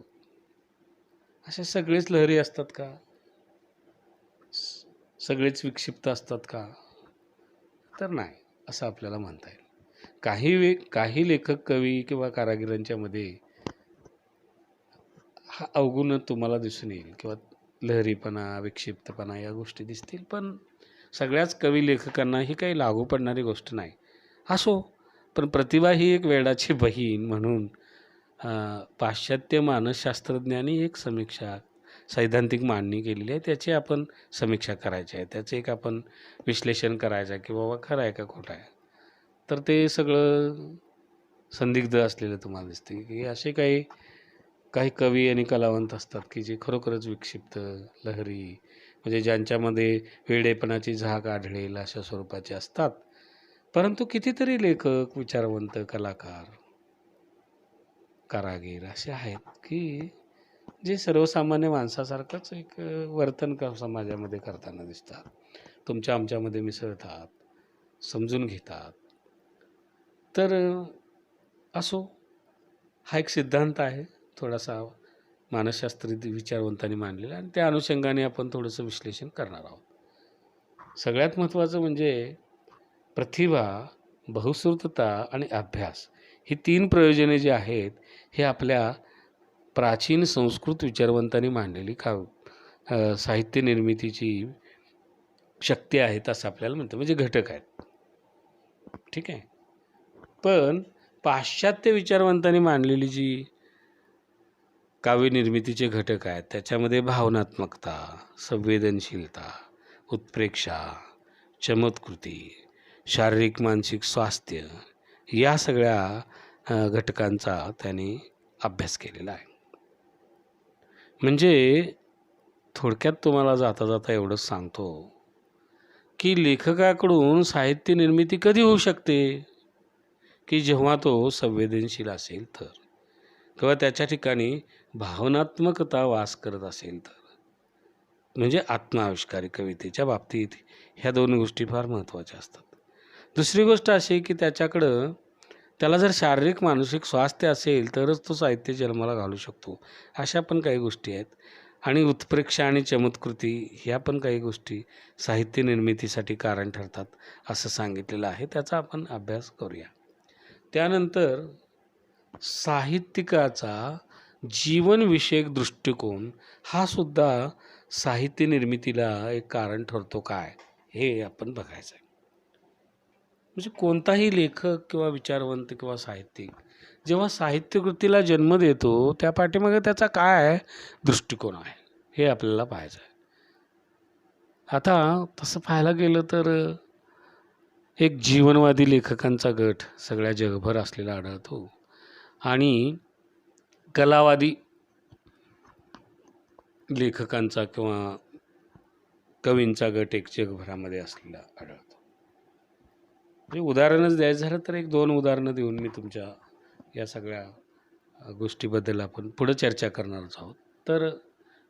असे सगळेच लहरी असतात का? सगळेच विक्षिप्त असतात का? तर नाही, असं आपल्याला म्हणता येईल. काही लेखक कवी किंवा कारागिरांच्यामध्ये हा अवगुण तुम्हाला दिसून येईल किंवा लहरीपणा, विक्षिप्तपणा या गोष्टी दिसतील. पण सगळ्याच कवी लेखकांना ही काही लागू पडणारी गोष्ट नाही. असो, पण प्रतिभा ही एक वेडाची बहीण म्हणून पाश्चात्य मानसशास्त्रज्ञांनी एक समीक्षा सैद्धांतिक मांडणी केलेली आहे. त्याची आपण समीक्षा करायची आहे, त्याचे एक आपण विश्लेषण करायचं आहे की बाबा खरं आहे का खोटं आहे. तर ते सगळं संदिग्ध असलेलं तुम्हाला दिसते की असे काही कवी आणि कलावंत असतात की जे खरोखरच विक्षिप्त लहरी म्हणजे ज्यांच्यामध्ये वेडेपणाची झाक आढळेल अशा स्वरूपाचे असतात. परंतु कितीतरी लेखक, विचारवंत, कलाकार, कारागीर असे आहेत की जे सर्वसामान्य माणसासारखंच एक वर्तन समाजामध्ये करताना दिसतात. तुमच्या आमच्यामध्ये मिसळतात, समजून घेतात. तर असो, हा एक सिद्धांत आहे थोडासा मानसशास्त्रीय विचारवंतांनी मांडलेला आणि त्या अनुषंगाने आपण थोडंसं विश्लेषण करणार आहोत. सगळ्यात महत्त्वाचं म्हणजे प्रतिभा, बहुश्रुतता आणि अभ्यास ही 3 प्रयोजने जी आहेत हे आपल्या प्राचीन संस्कृत विचारवंतांनी मांडलेली साहित्य निर्मितीची शक्ती आहेत असं आपल्याला म्हणतं, म्हणजे घटक आहेत. ठीक आहे. पण पाश्चात्य विचारवंतांनी मांडलेली जी काव्य निर्मितीचे घटक आहेत त्याच्यामध्ये भावनात्मकता, संवेदनशीलता, उत्प्रेक्षा, चमत्कृती, शारीरिक मानसिक स्वास्थ्य या सगळ्या घटकांचा त्याने अभ्यास केलेला आहे. म्हणजे थोडक्यात तुम्हाला जाता जाता एवढंच सांगतो की लेखकाकडून साहित्य निर्मिती कधी होऊ शकते, की जेव्हा तो संवेदनशील असेल तर, किंवा त्याच्या ठिकाणी भावनात्मकता वास करत असेल तर. म्हणजे आत्माविष्कारी कवितेच्या बाबतीत ह्या दोन गोष्टी फार महत्त्वाच्या असतात. दुसरी गोष्ट अशी की त्याला जर शारीरिक मानसिक स्वास्थ्य असेल तरच तो साहित्य जन्माला घालू शकतो. अशा पण काही गोष्टी आहेत. आणि उत्प्रेक्षा आणि चमत्कृती ह्या पण काही गोष्टी साहित्य निर्मितीसाठी कारण ठरतात असं सांगितलेलं आहे. त्याचा आपण अभ्यास करूया. त्यानंतर साहित्यिकाचा जीवनविषयक दृष्टिकोन हा सुद्धा साहित्य निर्मितीला एक कारण ठरतो काय, हे आपण बघायचं आहे. म्हणजे कोणताही लेखक किंवा विचारवंत किंवा साहित्यिक जेव्हा साहित्यकृतीला जन्म देतो त्या पाठीमागे त्याचा काय दृष्टिकोन आहे हे आपल्याला पाहायचं आहे. आता तसं पाहायला गेलं तर एक जीवनवादी लेखकांचा गट सगळ्या जगभर असलेला आढळतो आणि कलावादी लेखकांचा किंवा कवींचा गट एक जगभरामध्ये असलेला आढळतो. म्हणजे उदाहरणच द्यायचं झालं तर एक दोन उदाहरणं देऊन मी तुमच्या या सगळ्या गोष्टीबद्दल आपण पुढं चर्चा करणारच आहोत. तर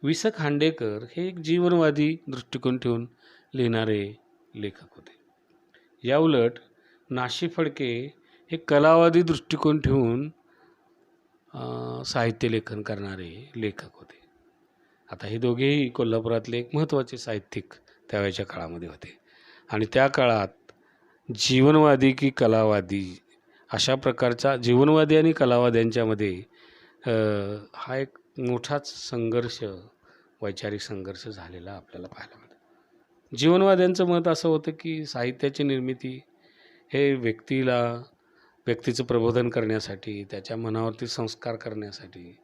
वि स खांडेकर हे एक जीवनवादी दृष्टिकोन ठेवून लिहिणारे लेखक होते. याउलट नाशी फडके हे कलावादी दृष्टिकोन ठेवून साहित्य लेखन करणारे लेखक होते. आता हे दोघेही कोल्हापुरातले एक महत्त्वाचे साहित्यिक त्यावेळच्या काळामध्ये होते आणि त्या काळात जीवनवादी की कलावादी अशा प्रकारचा जीवनवादी आणि कलावाद्यांच्यामध्ये हा एक मोठाच संघर्ष, वैचारिक संघर्ष झालेला आपल्याला पाहायला मिळतो. जीवनवाद्यांचं मत असं होतं की साहित्याची निर्मिती हे व्यक्तीचं प्रबोधन करण्यासाठी, त्याच्या मनावरती संस्कार करण्यासाठी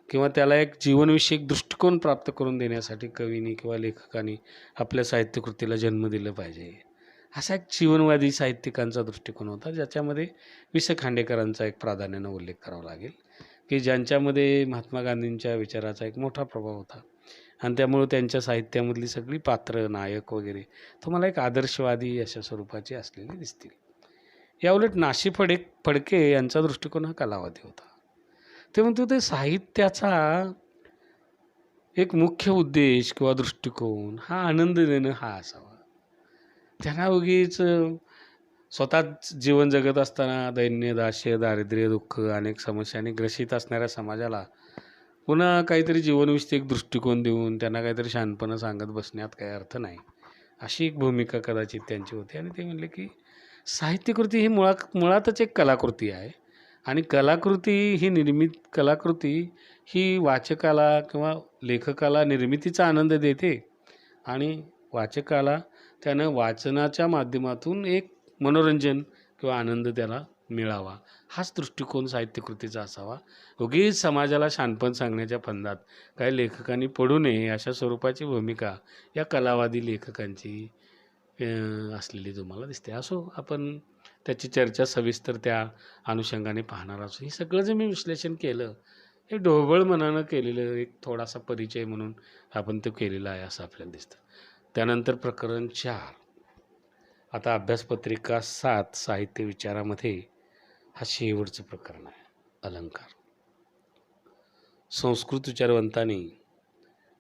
किंवा त्याला एक जीवनविषयक दृष्टिकोन प्राप्त करून देण्यासाठी कवीनी किंवा लेखकांनी आपल्या साहित्यकृतीला जन्म दिलं पाहिजे. असा एक जीवनवादी साहित्यिकांचा दृष्टिकोन होता, ज्याच्यामध्ये वि स खांडेकरांचा एक प्राधान्यानं उल्लेख करावा लागेल, की ज्यांच्यामध्ये महात्मा गांधींच्या विचाराचा एक मोठा प्रभाव होता आणि त्यामुळे त्यांच्या साहित्यामधली सगळी पात्र, नायक वगैरे तुम्हाला एक आदर्शवादी अशा स्वरूपाचे असलेले दिसतील. याउलट नाशी फडके यांचा दृष्टिकोन हा कलावादी होता. ते म्हणतो ते साहित्याचा एक मुख्य उद्देश किंवा दृष्टिकोन हा आनंद देणं हा असावा. त्यांना उगीच स्वतःच जीवन जगत असताना दैन्य, दास्य, दारिद्र्य, दुःख अनेक समस्यांनी ग्रसित असणाऱ्या समाजाला पुन्हा काहीतरी जीवनविषयक दृष्टिकोन देऊन त्यांना काहीतरी शानपणं सांगत बसण्यात काही अर्थ नाही, अशी एक भूमिका कदाचित त्यांची होती. आणि ते म्हणले की साहित्यकृती ही मुळातच एक कलाकृती आहे आणि कलाकृती ही वाचकाला किंवा लेखकाला निर्मितीचा आनंद देते आणि वाचकाला त्यानं वाचनाच्या माध्यमातून एक मनोरंजन किंवा आनंद त्याला मिळावा, हाच दृष्टिकोन साहित्यकृतीचा असावा. उगीच समाजाला शानपण सांगण्याच्या फंदात काही लेखकांनी पडू नये अशा स्वरूपाची भूमिका या कलावादी लेखकांची असलेली तुम्हाला दिसते. असो, आपण त्याची चर्चा सविस्तर त्या अनुषंगाने पाहणार असो. हे सगळं जे मी विश्लेषण केलं हे ढोबळ मनानं केलेलं एक थोडासा परिचय म्हणून आपण तो केलेला आहे असं आपल्याला दिसतं. त्यानंतर प्रकरण 4, आता अभ्यासपत्रिका 7 साहित्य विचारामध्ये हा शेवटचं प्रकरण आहे, अलंकार. संस्कृत विचारवंतांनी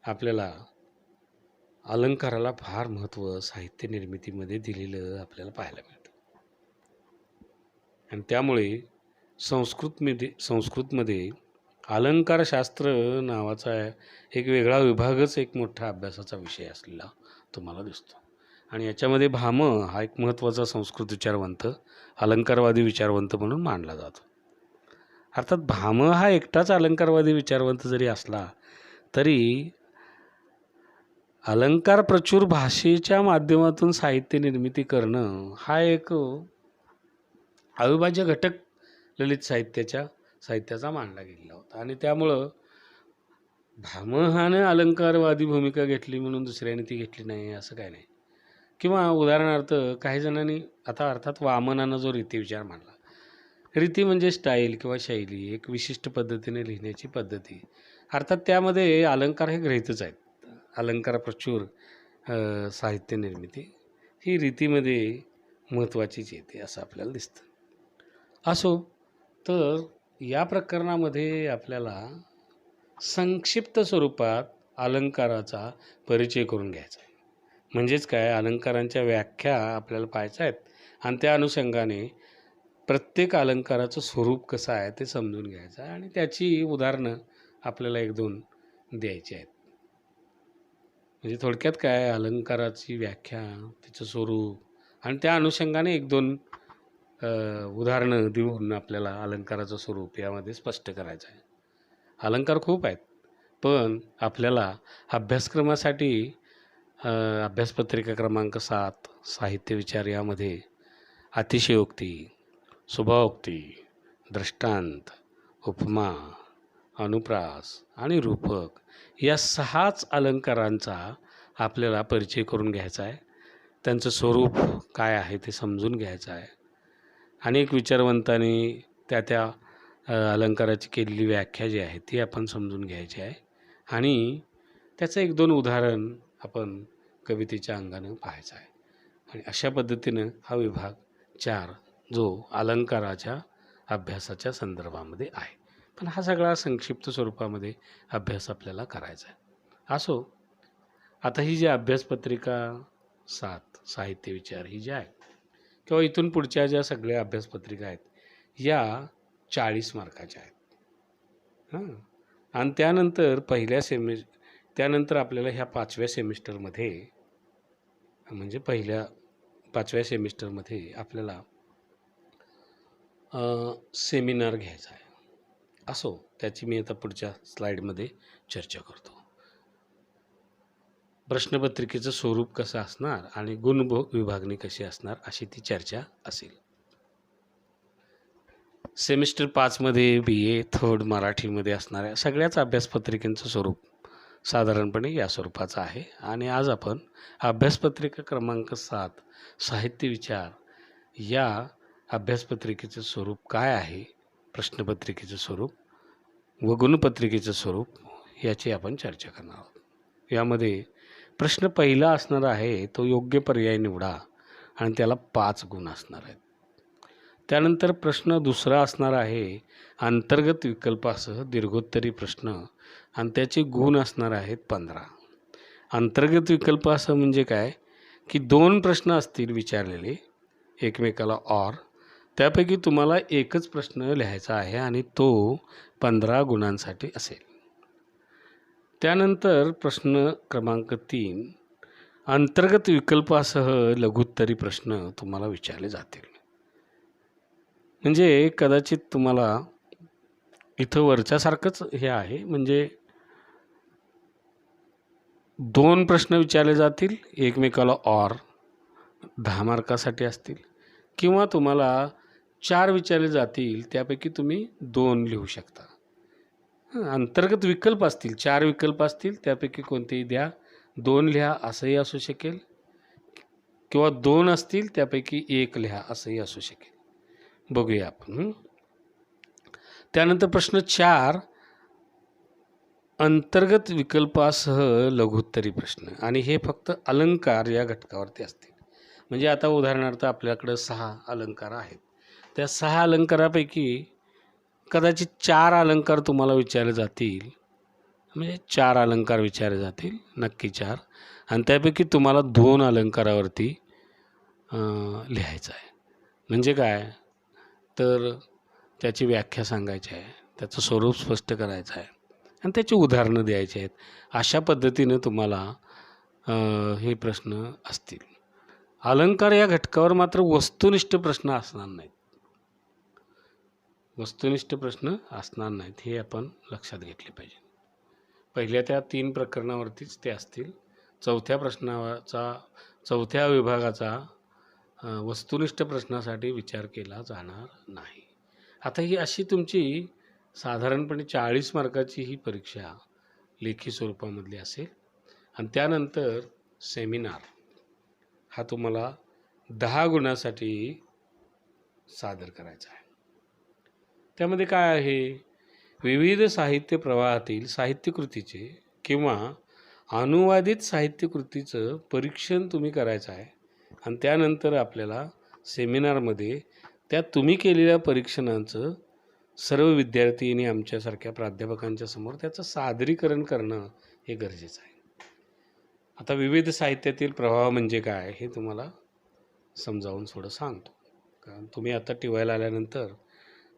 आपल्याला अलंकाराला फार महत्त्व साहित्य निर्मितीमध्ये दिलेलं आपल्याला पाहायला मिळतं आणि त्यामुळे संस्कृतमध्ये अलंकारशास्त्र नावाचा एक वेगळा विभागच एक मोठा अभ्यासाचा विषय असलेला तुम्हाला दिसतो. आणि याच्यामध्ये भाम हा एक महत्त्वाचा संस्कृत विचारवंत, अलंकारवादी विचारवंत म्हणून मानला जातो. अर्थात भाम हा एकटाच अलंकारवादी विचारवंत जरी असला तरी अलंकार प्रचूर भाषेच्या माध्यमातून साहित्य निर्मिती करणं हा एक अविभाज्य घटक ललित साहित्याचा मानला गेलेला होता. आणि त्यामुळं भामहानं अलंकारवादी भूमिका घेतली म्हणून दुसऱ्याने ती घेतली नाही असं काय नाही. किंवा उदाहरणार्थ काही जणांनी आता अर्थात वामनानं जो रीतिविचार मांडला, रीती म्हणजे स्टाईल किंवा शैली, एक विशिष्ट पद्धतीने लिहिण्याची पद्धती. अर्थात त्यामध्ये अलंकार हे गृहीतच आहेत. अलंकार प्रचूर साहित्य निर्मिती ही रीतीमध्ये महत्त्वाचीच येते असं आपल्याला दिसतं. असो, तर या प्रकरणामध्ये आपल्याला संक्षिप्त स्वरूपात अलंकाराचा परिचय करून घ्यायचा आहे. म्हणजेच काय, अलंकारांच्या व्याख्या आपल्याला पाहायच्या आहेत आणि त्या अनुषंगाने प्रत्येक अलंकाराचं स्वरूप कसं आहे ते समजून घ्यायचं आहे आणि त्याची उदाहरणं आपल्याला 1-2 द्यायची आहेत. म्हणजे थोडक्यात काय, अलंकाराची व्याख्या, त्याचं स्वरूप आणि त्या अनुषंगाने 1-2 उदाहरणं देऊन आपल्याला अलंकाराचं स्वरूप यामध्ये स्पष्ट करायचं आहे. अलंकार खूप आहेत, पण आपल्याला अभ्यासक्रमासाठी अभ्यासपत्रिका क्रमांक 7 साहित्य विचार यामध्ये अतिशयोक्ती, शुभावोक्ती, दृष्टांत, उपमा, अनुप्रास आणि रूपक या 6च अलंकारांचा आपल्याला परिचय करून घ्यायचा आहे. त्यांचं स्वरूप काय आहे ते समजून घ्यायचं आहे. अनेक विचारवंतांनी त्या अलंकाराची केलेली व्याख्या जी आहे ती आपण समजून घ्यायची आहे आणि त्याचं 1-2 उदाहरण आपण कवितेच्या अंगानं पाहायचं आहे. आणि अशा पद्धतीनं हा विभाग 4 जो अलंकाराच्या अभ्यासाच्या संदर्भामध्ये आहे. पण हा सगळा संक्षिप्त स्वरूपामध्ये अभ्यास आपल्याला करायचा आहे. असो, आता ही जी अभ्यासपत्रिका 7 साहित्य विचार ही जी आहे किंवा इथून पुढच्या ज्या सगळ्या अभ्यासपत्रिका आहेत या 40 मार्काच्या आहेत. आणि त्यानंतर त्यानंतर आपल्याला ह्या 5व्या सेमिस्टरमध्ये म्हणजे 5व्या सेमिस्टरमध्ये आपल्याला सेमिनार घ्यायचा आहे. असो, त्याची मी आता पुढच्या स्लाईडमध्ये चर्चा करतो. प्रश्नपत्रिकेचं स्वरूप कसं असणार आणि गुण विभागणी कशी असणार अशी ती चर्चा असेल. सेमिस्टर 5मध्ये BA 3rd मराठीमध्ये असणाऱ्या सगळ्याच अभ्यासपत्रिकेचं स्वरूप साधारणपणे या स्वरूपाचं आहे. आणि आज आपण अभ्यासपत्रिका क्रमांक 7 साहित्य विचार या अभ्यासपत्रिकेचं स्वरूप काय आहे, प्रश्नपत्रिकेचं स्वरूप व गुणपत्रिकेचं स्वरूप याची आपण चर्चा करणार आहोत. यामध्ये प्रश्न पहिला असणार आहे तो योग्य पर्याय निवडा आणि त्याला 5 गुण असणार आहेत. त्यानंतर प्रश्न दुसरा असणार आहे अंतर्गत विकल्पासह दीर्घोत्तरी प्रश्न आणि त्याचे गुण असणार आहेत 15. अंतर्गत विकल्पासह म्हणजे काय की 2 प्रश्न असतील विचारलेले एकमेकाला और, त्यापैकी तुम्हाला एकच प्रश्न लिहायचा आहे आणि तो 15 गुणांसाठी असेल. त्यानंतर प्रश्न क्रमांक 3 अंतर्गत विकल्पासह लघुत्तरी प्रश्न तुम्हाला विचारले जातील. म्हणजे कदाचित तुम्हाला इथं वरच्यासारखंच हे आहे, म्हणजे 2 प्रश्न विचारले जातील एकमेकाला और 10 मार्कासाठी असतील किंवा तुम्हाला 4 विचारले जातील त्यापैकी तुम्ही 2 लिहू शकता. अंतर्गत विकल्प असतील 4 विकल्प असतील त्यापैकी कोणतेही द्या, 2 लिहा असंही असू शकेल किंवा 2 असतील त्यापैकी 1 लिहा असंही असू शकेल. बघूया आपण. त्यानंतर प्रश्न 4 अंतर्गत विकल्पासह लघुत्तरी प्रश्न आणि हे फक्त अलंकार या घटकावरती असतील. म्हणजे आता उदाहरणार्थ आपल्याकडं 6 अलंकार आहेत, त्या 6 अलंकारापैकी कदाचित 4 अलंकार तुम्हाला विचारले जातील, म्हणजे 4 अलंकार विचारले जातील नक्की 4 आणि त्यापैकी तुम्हाला 2 अलंकारावरती लिहायचं आहे. म्हणजे काय तर त्याची व्याख्या सांगायची आहे, त्याचं स्वरूप स्पष्ट करायचं आहे आणि त्याची उदाहरणं द्यायची आहेत. अशा पद्धतीनं तुम्हाला हे प्रश्न असतील. अलंकार या घटकावर मात्र वस्तुनिष्ठ प्रश्न असणार नाहीत. वस्तुनिष्ठ प्रश्न असणार नाहीत हे आपण लक्षात घेतले पाहिजे. पहिल्या त्या 3 प्रकरणावरतीच ते असतील. चौथ्या विभागाचा वस्तुनिष्ठ प्रश्नासाठी विचार केला जाणार नाही. आता ही अशी तुमची साधारणपणे 40 मार्काची ही परीक्षा लेखी स्वरूपामधली असेल आणि त्यानंतर सेमिनार हा तुम्हाला 10 गुणासाठी सादर करायचा आहे. त्यामध्ये काय आहे? विविध साहित्य प्रवाहातील साहित्यकृतीचे किंवा अनुवादित साहित्यकृतीचं परीक्षण तुम्ही करायचं आहे आणि त्यानंतर आपल्याला सेमिनारमध्ये त्या तुम्ही केलेल्या परीक्षणाचं सर्व विद्यार्थी आणि आमच्यासारख्या प्राध्यापकांच्या समोर त्याचं सादरीकरण करणं हे गरजेचं आहे. आता विविध साहित्यातील प्रवाह म्हणजे काय हे तुम्हाला समजावून थोडं सांगतो. कारण तुम्ही आता टी.वायला आल्यानंतर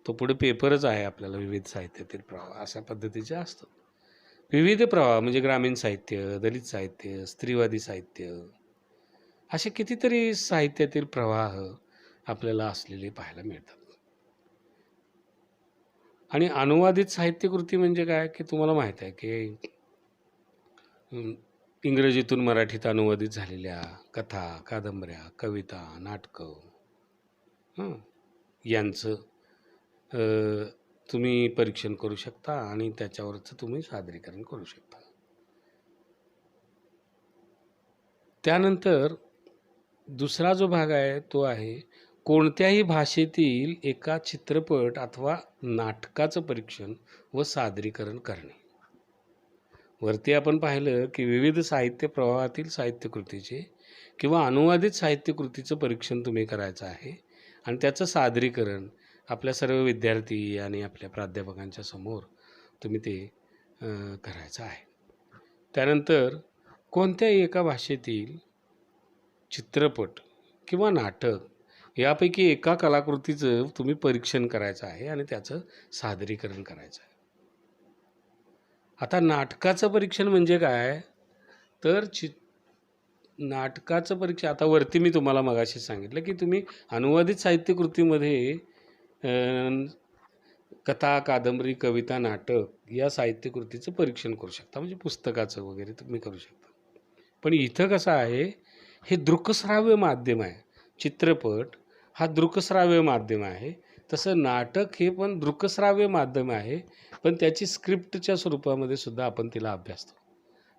तो पुढे पेपरच आहे आपल्याला विविध साहित्यातील प्रवाह अशा पद्धतीचे असतात. विविध प्रवाह म्हणजे ग्रामीण साहित्य, दलित साहित्य, स्त्रीवादी साहित्य असे कितीतरी साहित्यातील प्रवाह आपल्याला असलेले पाहायला मिळतात. आणि अनुवादित साहित्यकृती म्हणजे काय की तुम्हाला माहीत आहे की इंग्रजीतून मराठीत अनुवादित झालेल्या कथा, कादंबऱ्या, कविता, नाटकं यांचं तुम्ही परीक्षण करू शकता आणि त्याच्यावरचं तुम्ही सादरीकरण करू शकता. त्यानंतर दुसरा जो भाग आहे तो आहे कोणत्याही भाषेतील एका चित्रपट अथवा नाटकाचं परीक्षण व सादरीकरण करणे. वरती आपण पाहिलं की विविध साहित्य प्रवाहातील साहित्यकृतीचे किंवा अनुवादित साहित्यकृतीचं परीक्षण तुम्ही करायचं आहे आणि त्याचं सादरीकरण आपल्या सर्व विद्यार्थी आणि आपल्या प्राध्यापकांच्या समोर तुम्ही ते करायचं आहे. त्यानंतर कोणत्याही एका भाषेतील चित्रपट किंवा नाटक यापैकी एका कलाकृतीचं तुम्ही परीक्षण करायचं आहे आणि त्याचं सादरीकरण करायचं आहे. आता नाटकाचं परीक्षण म्हणजे काय तर नाटकाचं परीक्षण आता वरती मी तुम्हाला मगाशी सांगितलं की तुम्ही अनुवादित साहित्यकृतीमध्ये कथा, कादंबरी, कविता, नाटक या साहित्यकृतीचं परीक्षण करू शकता म्हणजे पुस्तकाचं वगैरे तुम्ही करू शकता. पण इथं कसं आहे हे दृकश्राव्य माध्यम आहे. चित्रपट हा दृकश्राव्य माध्यम आहे. तसं नाटक हे पण दृकश्राव्य माध्यम आहे पण त्याची स्क्रिप्टच्या स्वरूपामध्ये सुद्धा आपण तिला अभ्यासतो.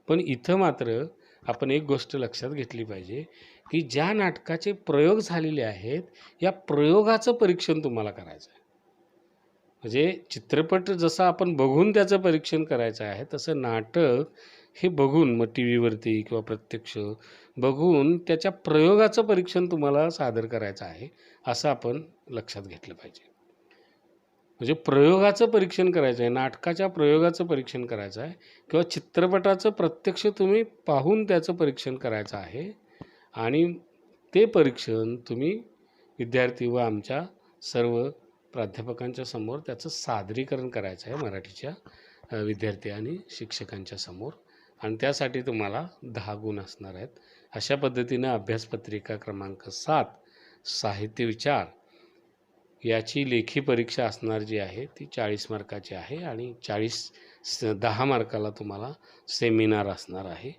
पण इथं मात्र आपण एक गोष्ट लक्षात घेतली पाहिजे की ज्या नाटकाचे प्रयोग झालेले आहेत या प्रयोगाचं परीक्षण तुम्हाला करायचं आहे. म्हणजे चित्रपट जसा आपण बघून त्याचं परीक्षण करायचं आहे तसं नाटक हे बघून मग टी व्हीवरती किंवा प्रत्यक्ष बघून त्याच्या प्रयोगाचं परीक्षण तुम्हाला सादर करायचं आहे असं आपण लक्षात घेतलं पाहिजे. म्हणजे प्रयोगाचं परीक्षण करायचं आहे, नाटकाच्या प्रयोगाचं परीक्षण करायचं आहे किंवा चित्रपटाचं प्रत्यक्ष तुम्ही पाहून त्याचं परीक्षण करायचं आहे आणि ते परीक्षण तुम्ही विद्यार्थी व आमच्या सर्व प्राध्यापकांच्या समोर त्याचं सादरीकरण करायचं आहे मराठीच्या विद्यार्थी आणि शिक्षकांच्या समोर आणि त्यासाठी तुम्हाला 10 गुण असणार आहेत. अशा पद्धतीनं अभ्यासपत्रिका क्रमांक 7 साहित्य विचार याची लेखी परीक्षा असणार जी आहे ती 40 मार्काची आहे आणि 10 मार्काला तुम्हाला सेमिनार असणार आहे.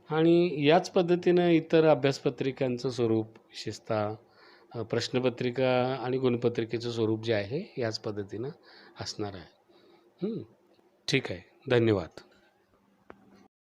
आणि याच पद्धतीनं इतर अभ्यासपत्रिकांचं स्वरूप विशेषतः प्रश्नपत्रिका आणि गुणपत्रिकेचं स्वरूप जे आहे याच पद्धतीनं असणार आहे. ठीक आहे. धन्यवाद.